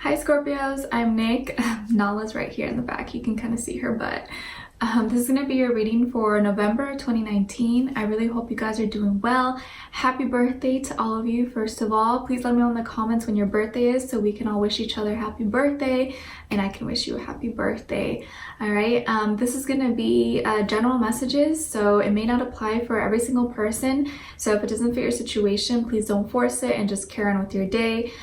Hi Scorpios, I'm Nick. Nala's right here in the back. You can kind of see her butt. This is going to be your reading for November 2019. I really hope you guys are doing well. Happy birthday to all of you, first of all. Please let me know in the comments when your birthday is so we can all wish each other happy birthday and I can wish you a happy birthday. All right, this is going to be general messages, so it may not apply for every single person. So if it doesn't fit your situation, please don't force it and just carry on with your day.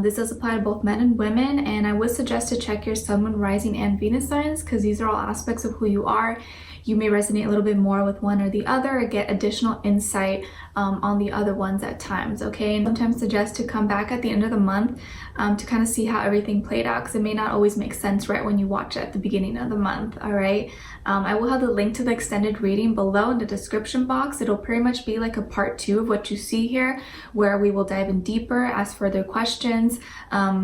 This does apply to both men and women, and I would suggest to check your sun, moon, rising, and Venus signs because these are all aspects of who you are. You may resonate a little bit more with one or the other or get additional insight on the other ones at times, okay? And sometimes suggest to come back at the end of the month to kind of see how everything played out because it may not always make sense right when you watch it at the beginning of the month, all right? I will have the link to the extended reading below in the description box. It'll pretty much be like a part 2 of what you see here, where we will dive in deeper, ask further questions,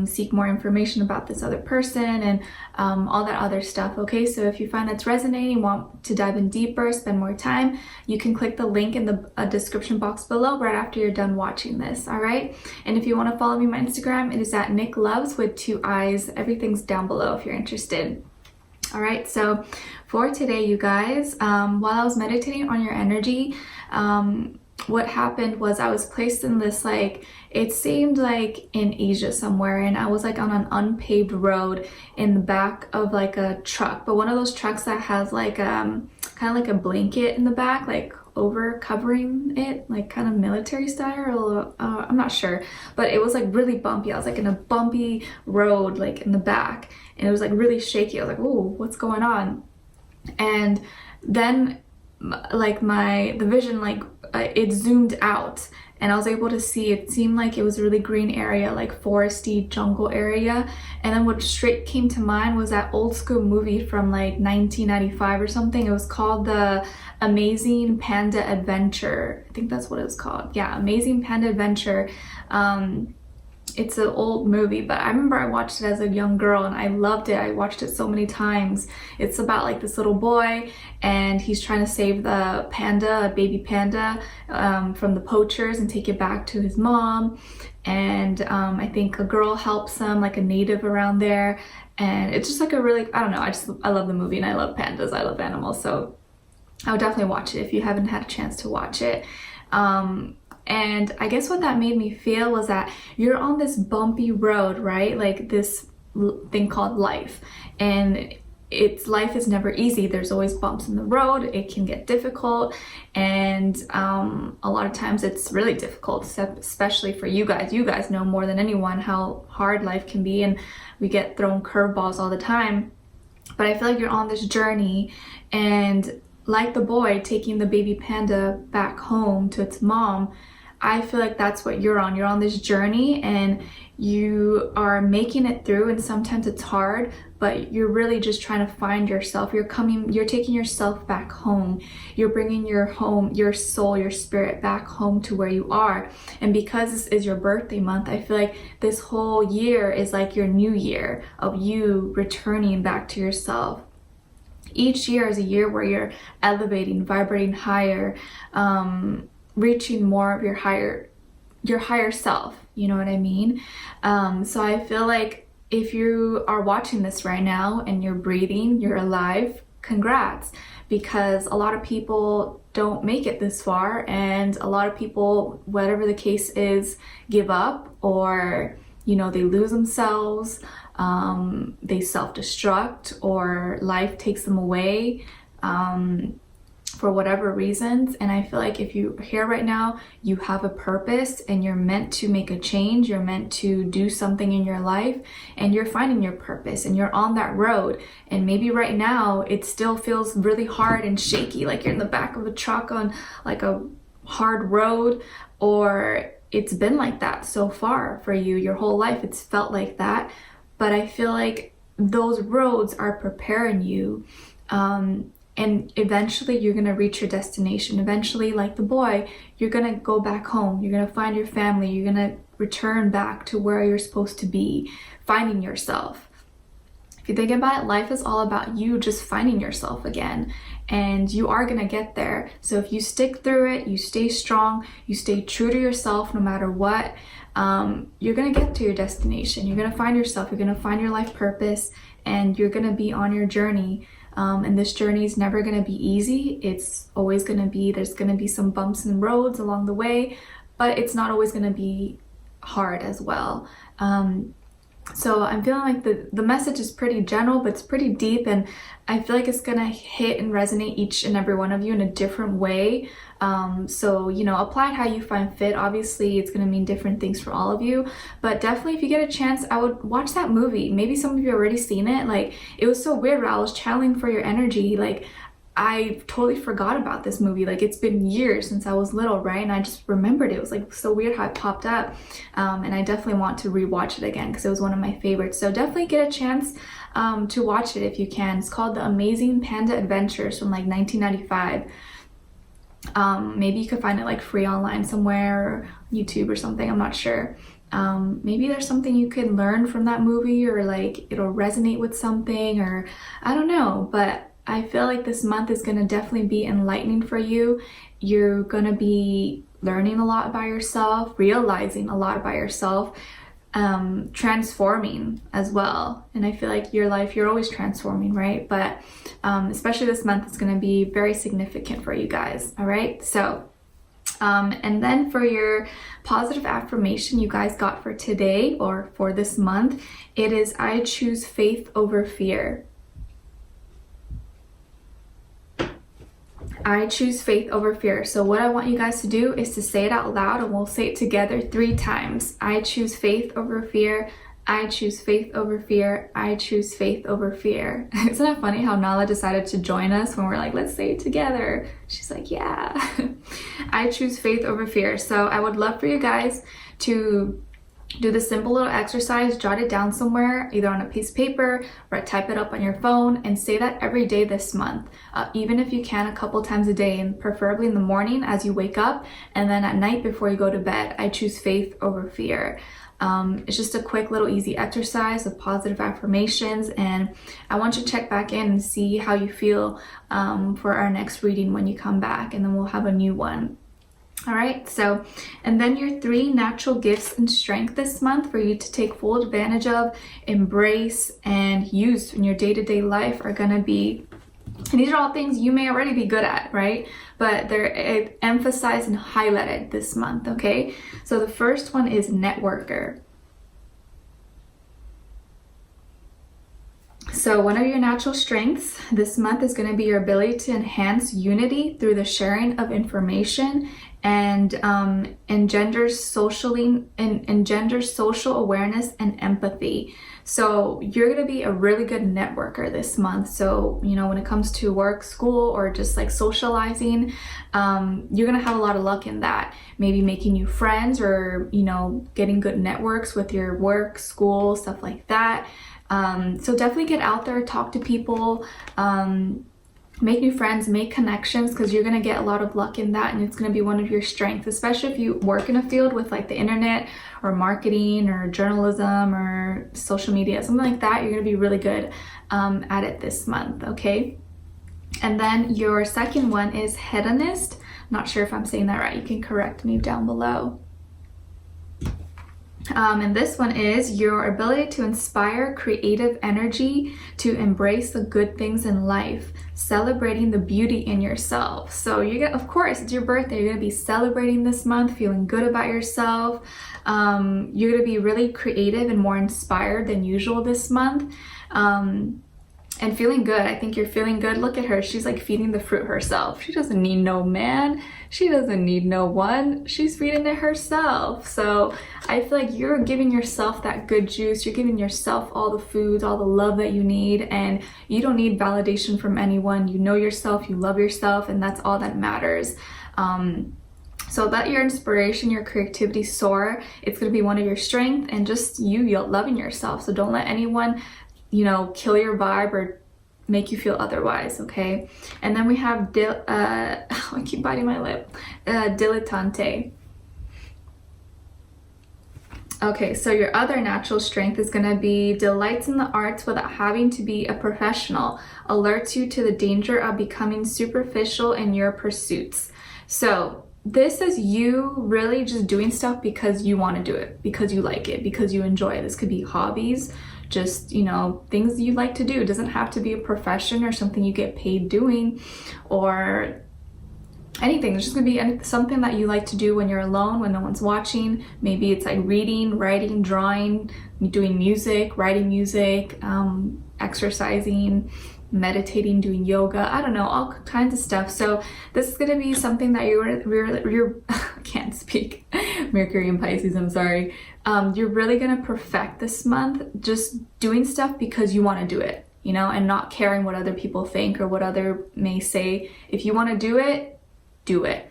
seek more information about this other person, and all that other stuff, okay? So if you find that's resonating, want to dive in deeper, spend more time, you can click the link in the description box below right after you're done watching this, all right? And if you want to follow me on my Instagram, it is at Nicloves with 2 eyes. Everything's down below if you're interested. All right, so for today, you guys, while I was meditating on your energy, what happened was I was placed in this, like, it seemed like in Asia somewhere, and I was like on an unpaved road in the back of like a truck, but one of those trucks that has like kind of like a blanket in the back, like over covering it, like kind of military style, or I'm not sure, but it was like really bumpy. I was like in a bumpy road like in the back, and it was like really shaky. I was like, oh, what's going on? And then like the vision, like it zoomed out and I was able to see, it seemed like it was a really green area, like foresty jungle area. And then what straight came to mind was that old school movie from like 1995 or something. It was called The Amazing Panda Adventure. I think that's what it was called. Yeah, Amazing Panda Adventure. It's an old movie, but I remember I watched it as a young girl and I loved it. I watched it so many times. It's about like this little boy and he's trying to save the panda, a baby panda, from the poachers and take it back to his mom. And I think a girl helps him, like a native around there. And it's just like a really, I don't know, I love the movie and I love pandas. I love animals. So I would definitely watch it if you haven't had a chance to watch it. And I guess what that made me feel was that you're on this bumpy road, right? Like this thing called life. And life is never easy. There's always bumps in the road. It can get difficult. And a lot of times it's really difficult, especially for you guys. You guys know more than anyone how hard life can be. And we get thrown curveballs all the time. But I feel like you're on this journey, and like the boy taking the baby panda back home to its mom, I feel like that's what you're on. You're on this journey and you are making it through, and sometimes it's hard, but you're really just trying to find yourself. You're taking yourself back home. You're bringing your home, your soul, your spirit back home to where you are. And because this is your birthday month, I feel like this whole year is like your new year of you returning back to yourself. Each year is a year where you're elevating, vibrating higher, reaching more of your higher self, you know what I mean? So I feel like if you are watching this right now and you're breathing, you're alive, congrats, because a lot of people don't make it this far, and a lot of people, whatever the case is, give up, or you know, they lose themselves, they self-destruct, or life takes them away for whatever reasons. And I feel like if you're here right now, you have a purpose and you're meant to make a change. You're meant to do something in your life, and you're finding your purpose and you're on that road. And maybe right now it still feels really hard and shaky, like you're in the back of a truck on like a hard road, or it's been like that so far for you your whole life. It's felt like that. But I feel like those roads are preparing you, and eventually you're gonna reach your destination. Eventually, like the boy, you're gonna go back home. You're gonna find your family. You're gonna return back to where you're supposed to be, finding yourself. If you think about it, life is all about you just finding yourself again, and you are gonna get there. So if you stick through it, you stay strong, you stay true to yourself no matter what, you're gonna get to your destination. You're gonna find yourself, you're gonna find your life purpose, and you're gonna be on your journey. And this journey is never gonna be easy. It's always gonna be, there's gonna be some bumps and roads along the way, but it's not always gonna be hard as well. So I'm feeling like the message is pretty general, but it's pretty deep, and I feel like it's gonna hit and resonate each and every one of you in a different way. So, you know, apply it how you find fit. Obviously, it's gonna mean different things for all of you, but definitely if you get a chance, I would watch that movie. Maybe some of you already seen it. Like, it was so weird, I was channeling for your energy. Like, I totally forgot about this movie. Like, it's been years since I was little, right? And I just remembered it. It was like so weird how it popped up. And I definitely want to rewatch it again because it was one of my favorites. So definitely get a chance to watch it if you can. It's called The Amazing Panda Adventures from like 1995. Maybe you could find it like free online somewhere, or YouTube or something, I'm not sure. Maybe there's something you could learn from that movie, or like it'll resonate with something, or I don't know, but I feel like this month is going to definitely be enlightening for you. You're going to be learning a lot about yourself, realizing a lot about yourself, transforming as well. And I feel like your life, you're always transforming, right? But especially this month, it's going to be very significant for you guys. All right. So, and then for your positive affirmation you guys got for today or for this month, it is, I choose faith over fear. I choose faith over fear. So what I want you guys to do is to say it out loud, and we'll say it together 3 times. I choose faith over fear. I choose faith over fear. I choose faith over fear. Isn't that funny how Nala decided to join us when we're like, let's say it together? She's like, yeah. I choose faith over fear. So I would love for you guys to do this simple little exercise, jot it down somewhere, either on a piece of paper or type it up on your phone, and say that every day this month, even if you can a couple times a day, and preferably in the morning as you wake up, and then at night before you go to bed. I choose faith over fear. It's just a quick little easy exercise of positive affirmations, and I want you to check back in and see how you feel for our next reading when you come back, and then we'll have a new one. All right, so, and then your 3 natural gifts and strength this month for you to take full advantage of, embrace, and use in your day-to-day life are gonna be, and these are all things you may already be good at, right? But they're emphasized and highlighted this month, okay? So the first one is networker. So one of your natural strengths this month is going to be your ability to enhance unity through the sharing of information, and engenders social awareness and empathy. So you're going to be a really good networker this month. So, you know, when it comes to work, school, or just like socializing, you're going to have a lot of luck in that. Maybe making new friends, or, you know, getting good networks with your work, school, stuff like that. So definitely get out there, talk to people, make new friends, make connections, because you're going to get a lot of luck in that, and it's going to be one of your strengths, especially if you work in a field with like the internet or marketing or journalism or social media, something like that. You're going to be really good at it this month, okay? And then your second one is hedonist. Not sure if I'm saying that right. You can correct me down below. And this one is your ability to inspire creative energy, to embrace the good things in life, celebrating the beauty in yourself. So you get, of course, it's your birthday. You're going to be celebrating this month, feeling good about yourself. You're going to be really creative and more inspired than usual this month. And feeling good. I think you're feeling good. Look at her. She's like feeding the fruit herself. She doesn't need no man. She doesn't need no one. She's feeding it herself. So I feel like you're giving yourself that good juice. You're giving yourself all the foods, all the love that you need. And you don't need validation from anyone. You know yourself. You love yourself. And that's all that matters. So let your inspiration, your creativity soar. It's going to be one of your strengths, and just you loving yourself. So don't let anyone, you know, kill your vibe or make you feel otherwise, okay? And then we have, I keep biting my lip, dilettante. Okay, so your other natural strength is going to be delights in the arts without having to be a professional, alerts you to the danger of becoming superficial in your pursuits. So this is you really just doing stuff because you want to do it, because you like it, because you enjoy it. This could be hobbies, just, you know, things you like to do. It doesn't have to be a profession or something you get paid doing or anything. It's just gonna be something that you like to do when you're alone, when no one's watching. Maybe it's like reading, writing, drawing, doing music, writing music, exercising, meditating, doing yoga, I don't know, all kinds of stuff. So this is gonna be something that you're I can't speak, Mercury and Pisces, I'm sorry. You're really gonna perfect this month, just doing stuff because you want to do it, you know, and not caring what other people think or what other may say. If you want to do it, do it.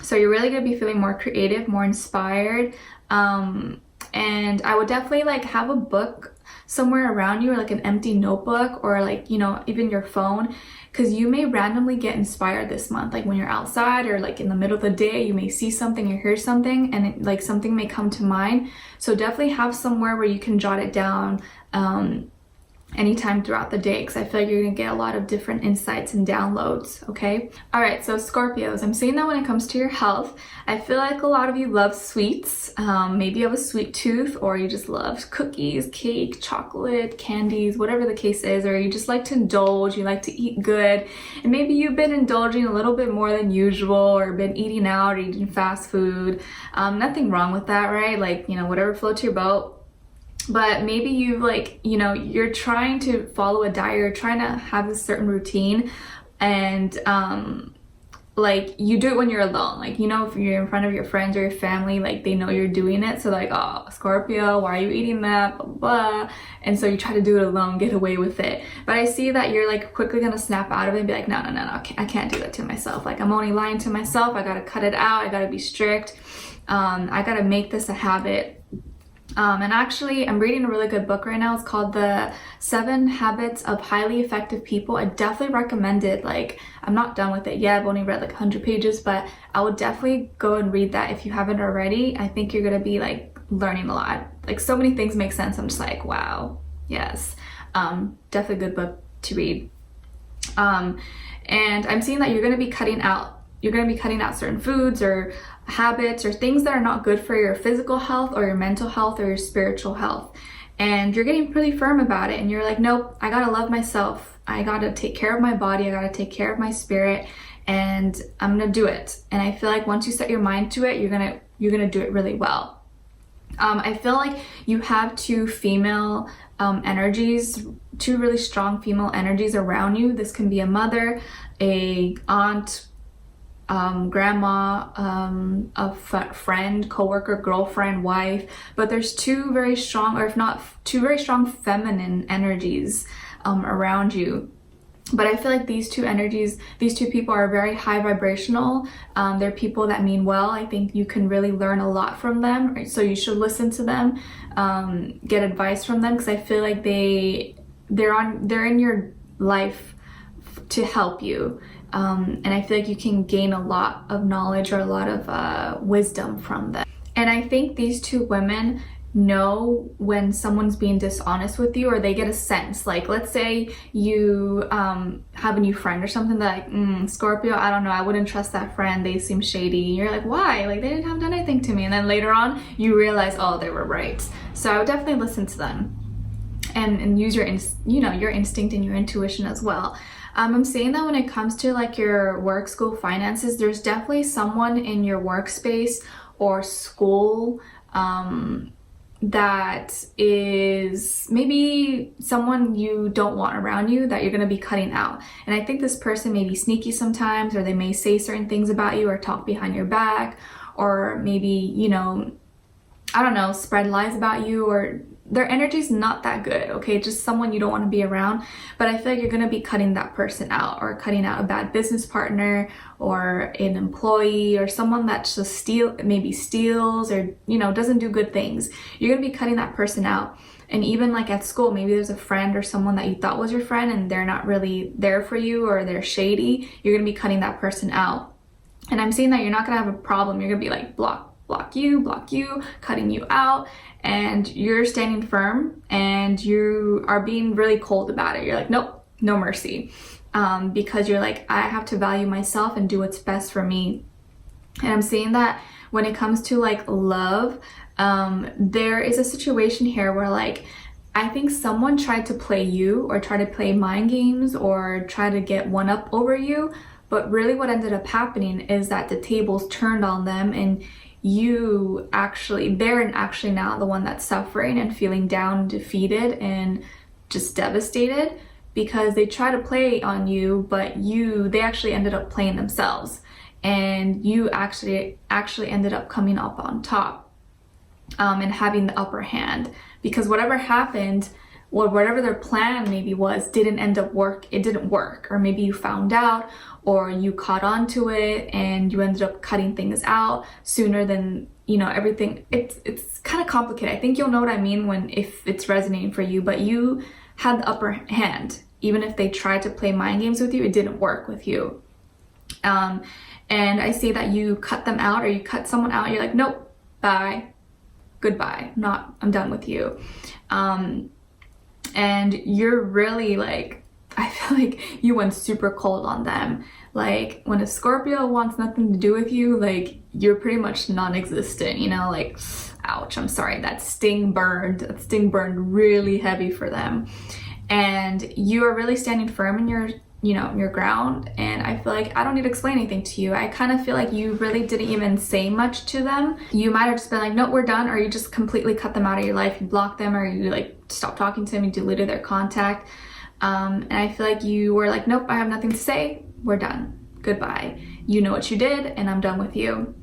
So you're really gonna be feeling more creative, more inspired. And I would definitely like have a book somewhere around you, or like an empty notebook, or like, you know, even your phone, because you may randomly get inspired this month. Like when you're outside or like in the middle of the day, you may see something or hear something, and like something may come to mind. So definitely have somewhere where you can jot it down anytime throughout the day, because I feel like you're gonna get a lot of different insights and downloads. Okay, all right, so Scorpios, I'm seeing that when it comes to your health, I feel like a lot of you love sweets. Maybe you have a sweet tooth, or you just love cookies, cake, chocolate, candies, whatever the case is, or you just like to indulge, you like to eat good, and maybe you've been indulging a little bit more than usual, or been eating out or eating fast food. Nothing wrong with that, right? Like, you know, whatever floats your boat. But maybe you like, you know, you're trying to follow a diet, you're trying to have a certain routine, and like you do it when you're alone. Like, you know, if you're in front of your friends or your family, like they know you're doing it. So like, oh, Scorpio, why are you eating that? Blah, blah, blah. And so you try to do it alone, get away with it. But I see that you're like quickly gonna snap out of it and be like, no, I can't do that to myself. Like, I'm only lying to myself. I gotta cut it out. I gotta be strict. I gotta make this a habit. And actually, I'm reading a really good book right now. It's called The 7 Habits of Highly Effective People. I definitely recommend it. Like, I'm not done with it yet. I've only read like 100 pages, but I would definitely go and read that if you haven't already. I think you're gonna be like learning a lot. Like, so many things make sense. I'm just like, wow, yes. Definitely a good book to read. And I'm seeing that you're gonna be cutting out certain foods or habits or things that are not good for your physical health or your mental health or your spiritual health. And you're getting pretty firm about it, and you're like, nope, I gotta love myself. I gotta take care of my body. I gotta take care of my spirit, and I'm gonna do it. And I feel like once you set your mind to it, you're gonna do it really well. I feel like you have two female energies, two really strong female energies around you. This can be a mother, a aunt, grandma, a friend, coworker, girlfriend, wife, but there's two very strong, or if not two very strong feminine energies around you. But I feel like these two energies, these two people are very high vibrational. They're people that mean well. I think you can really learn a lot from them, right? So you should listen to them, get advice from them, because I feel like they're in your life to help you. And I feel like you can gain a lot of knowledge or a lot of wisdom from them. And I think these two women know when someone's being dishonest with you, or they get a sense. Like, let's say you have a new friend or something that like, Scorpio, I don't know, I wouldn't trust that friend, they seem shady. And you're like, why? Like, they didn't have done anything to me. And then later on you realize, oh, they were right. So I would definitely listen to them and use your your instinct and your intuition as well. I'm saying that when it comes to like your work, school, finances, there's definitely someone in your workspace or school that is maybe someone you don't want around you, that you're going to be cutting out. And I think this person may be sneaky sometimes, or they may say certain things about you or talk behind your back, or maybe, I don't know, spread lies about you, or their energy's not that good, okay? Just someone you don't want to be around. But I feel like you're going to be cutting that person out, or cutting out a bad business partner or an employee or someone that just steals or, doesn't do good things. You're going to be cutting that person out. And even like at school, maybe there's a friend or someone that you thought was your friend and they're not really there for you, or they're shady. You're going to be cutting that person out. And I'm seeing that you're not going to have a problem. You're going to be like, block you, cutting you out, and you're standing firm and you are being really cold about it. You're like, nope, no mercy. because you're like, I have to value myself and do what's best for me. And I'm saying that when it comes to like love, there is a situation here where like, I think someone tried to play you or try to play mind games or try to get one up over you. But really what ended up happening is that the tables turned on them, and they're actually now the one that's suffering and feeling down, defeated, and just devastated because they try to play on you, but they actually ended up playing themselves. And you actually ended up coming up on top and having the upper hand, because whatever happened, or whatever their plan maybe was, it didn't work, or maybe you found out, or you caught on to it and you ended up cutting things out sooner than, everything. It's kind of complicated. I think you'll know what I mean if it's resonating for you, but you had the upper hand. Even if they tried to play mind games with you, it didn't work with you. And I see that you cut them out, or you cut someone out. You're like, nope, bye, goodbye. I'm done with you. And you're really like, I feel like you went super cold on them. Like when a Scorpio wants nothing to do with you, like you're pretty much non-existent, like, ouch, I'm sorry, that sting burned really heavy for them. And you are really standing firm in your ground. And I feel like I don't need to explain anything to you. I kind of feel like you really didn't even say much to them. You might have just been like, no, we're done, or you just completely cut them out of your life. You blocked them, or you like stopped talking to them, you deleted their contact. And I feel like you were like, nope, I have nothing to say. We're done. Goodbye. You know what you did, and I'm done with you.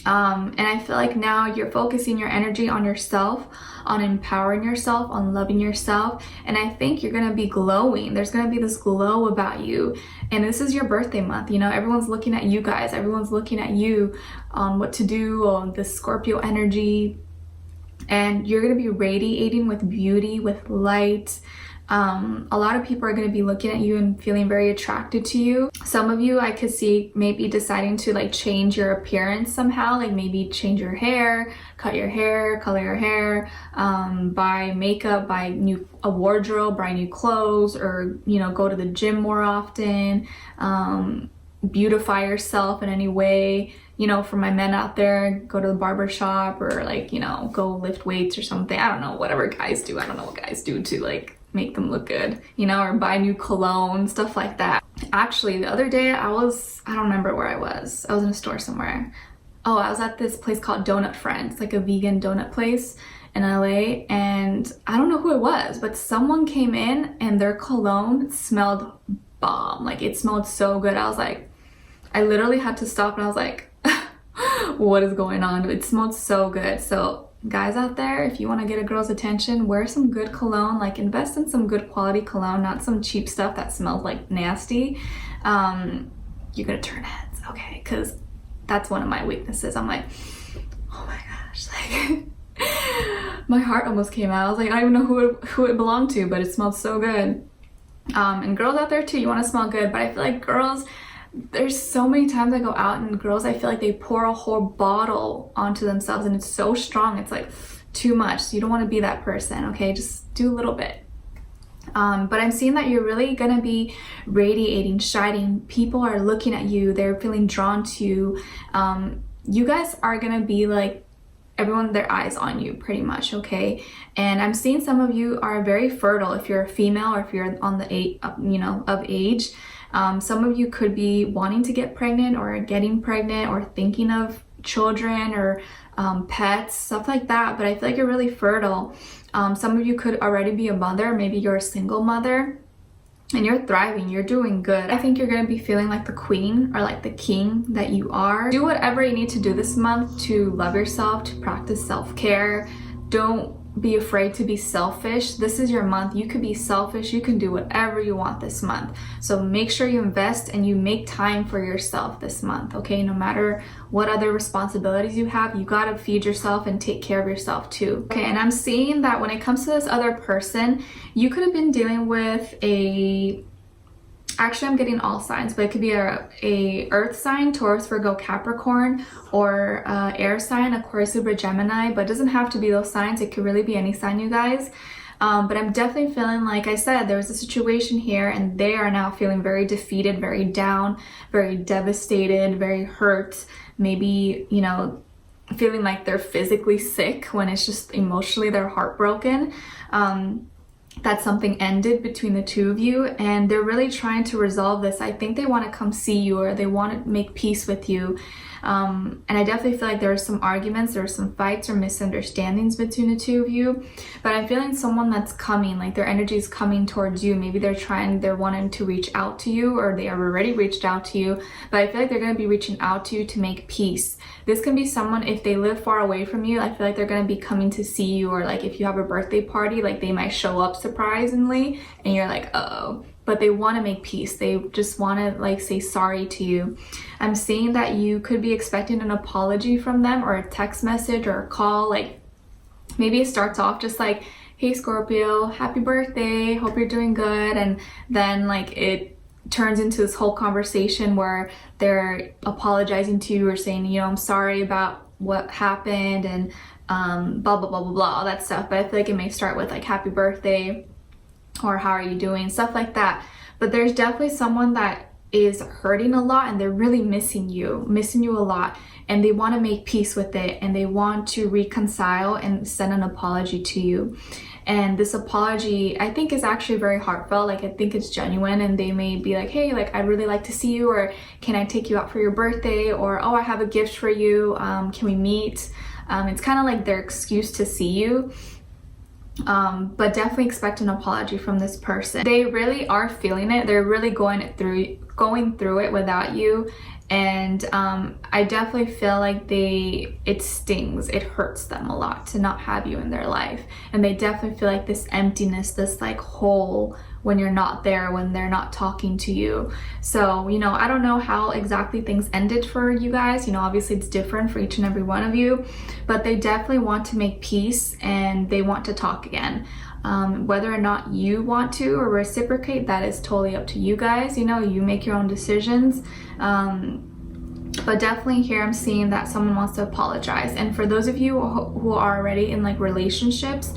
And I feel like now you're focusing your energy on yourself, on empowering yourself, on loving yourself. And I think you're going to be glowing. There's going to be this glow about you. And this is your birthday month. Everyone's looking at you guys. Everyone's looking at you on what to do, on the Scorpio energy. And you're going to be radiating with beauty, with light. A lot of people are going to be looking at you and feeling very attracted to you. Some of you I could see maybe deciding to like change your appearance somehow, like maybe change your hair, cut your hair, color your hair, buy makeup, buy a wardrobe, buy new clothes, or go to the gym more often, beautify yourself in any way. For my men out there, go to the barber shop, or like, go lift weights or something. I don't know, whatever guys do. I don't know what guys do to like make them look good, or buy new cologne, stuff like that. Actually, the other day I don't remember where I was in a store somewhere. Oh, I was at this place called Donut Friends, like a vegan donut place in LA, and I don't know who it was, but someone came in and their cologne smelled bomb. Like it smelled so good. I literally had to stop, and I was like, what is going on? It smelled so good. So guys out there, if you want to get a girl's attention, wear some good cologne. Like invest in some good quality cologne, not some cheap stuff that smells like nasty. You're gonna turn heads, okay? Because that's one of my weaknesses. I'm like, oh my gosh, like my heart almost came out. I was like, I don't even know who it belonged to, but it smelled so good. And girls out there too, you want to smell good, but I feel like girls, there's so many times I go out and girls, I feel like they pour a whole bottle onto themselves, and it's so strong, it's like too much. So you don't want to be that person, okay? Just do a little bit. But I'm seeing that you're really gonna be radiating, shining. People are looking at you, they're feeling drawn to you. You guys are gonna be like, everyone, their eyes on you pretty much, okay? And I'm seeing some of you are very fertile if you're a female, or if you're on the of age. Some of you could be wanting to get pregnant, or getting pregnant, or thinking of children, or pets, stuff like that. But I feel like you're really fertile. Some of you could already be a mother. Maybe you're a single mother and you're thriving, you're doing good. I think you're gonna be feeling like the queen or like the king that you are. Do whatever you need to do this month to love yourself, to practice self-care. Don't be afraid to be selfish. This is your month. You could be selfish. You can do whatever you want this month. So make sure you invest and you make time for yourself this month, okay? No matter what other responsibilities you have, you gotta feed yourself and take care of yourself too. Okay, and I'm seeing that when it comes to this other person, you could have been dealing with actually I'm getting all signs, but it could be a earth sign, Taurus, Virgo, Capricorn, or air sign, Aquarius, Libra, Gemini, but it doesn't have to be those signs. It could really be any sign, you guys. But I'm definitely feeling, like I said, there was a situation here and they are now feeling very defeated, very down, very devastated, very hurt, maybe, you know, feeling like they're physically sick when it's just emotionally they're heartbroken. That something ended between the two of you and they're really trying to resolve this. I think they want to come see you, or they want to make peace with you. And I definitely feel like there are some arguments, there are some fights or misunderstandings between the two of you, but I'm feeling someone that's coming, like their energy is coming towards you. Maybe they're wanting to reach out to you, or they have already reached out to you, but I feel like they're going to be reaching out to you to make peace. This can be someone, if they live far away from you, I feel like they're going to be coming to see you, or like if you have a birthday party, like they might show up surprisingly and you're like, uh-oh. But they want to make peace. They just want to like say sorry to you. I'm seeing that you could be expecting an apology from them, or a text message or a call. Like maybe it starts off just like, hey Scorpio, happy birthday, hope you're doing good. And then like it turns into this whole conversation where they're apologizing to you or saying, you know, I'm sorry about what happened and blah, blah, blah, blah, blah, all that stuff. But I feel like it may start with like, happy birthday, or how are you doing, stuff like that. But there's definitely someone that is hurting a lot and they're really missing you a lot, and they want to make peace with it, and they want to reconcile and send an apology to you. And this apology, I think, is actually very heartfelt. Like I think it's genuine, and they may be like, hey, like I'd really like to see you, or can I take you out for your birthday, or oh, I have a gift for you, can we meet? It's kind of like their excuse to see you. But definitely expect an apology from this person. They really are feeling it. They're really going through it without you. And I definitely feel like it stings, it hurts them a lot to not have you in their life. And they definitely feel like this emptiness, this like hole when you're not there, when they're not talking to you. So, you know, I don't know how exactly things ended for you guys. You know, obviously it's different for each and every one of you, but they definitely want to make peace and they want to talk again. Whether or not you want to or reciprocate, that is totally up to you guys. You know, you make your own decisions. But definitely here I'm seeing that someone wants to apologize. And for those of you who are already in like relationships,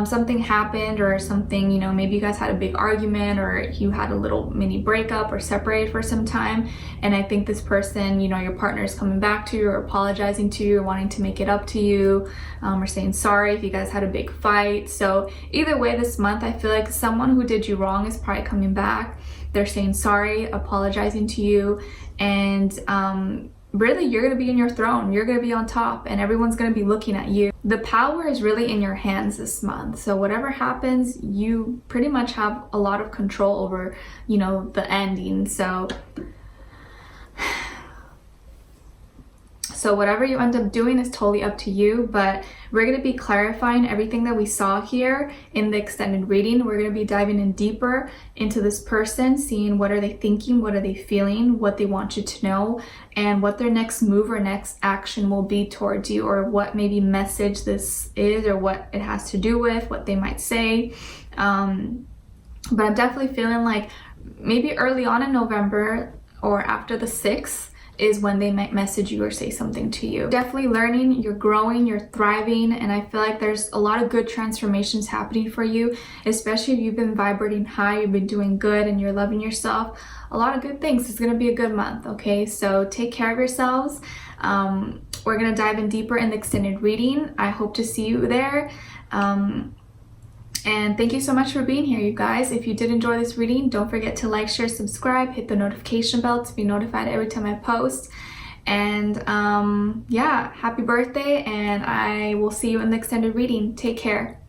something happened or something, you know, maybe you guys had a big argument, or you had a little mini breakup or separated for some time, and I think this person, you know, your partner is coming back to you or apologizing to you or wanting to make it up to you, or saying sorry if you guys had a big fight. So either way, this month I feel like someone who did you wrong is probably coming back. They're saying sorry, apologizing to you, and really you're going to be in your throne, you're going to be on top, and everyone's going to be looking at you. The power is really in your hands this month. So whatever happens, you pretty much have a lot of control over, you know, the ending. So whatever you end up doing is totally up to you, but we're going to be clarifying everything that we saw here in the extended reading. We're going to be diving in deeper into this person, seeing what are they thinking, what are they feeling, what they want you to know, and what their next move or next action will be towards you, or what maybe message this is, or what it has to do with, what they might say. But I'm definitely feeling like maybe early on in November or after the 6th, is when they might message you or say something to you. Definitely learning, you're growing, you're thriving, and I feel like there's a lot of good transformations happening for you, especially if you've been vibrating high, you've been doing good, and you're loving yourself. A lot of good things. It's gonna be a good month, okay? So take care of yourselves. We're gonna dive in deeper in the extended reading. I hope to see you there. And thank you so much for being here, you guys. If you did enjoy this reading, don't forget to like, share, subscribe, hit the notification bell to be notified every time I post. And yeah, happy birthday, and I will see you in the extended reading. Take care.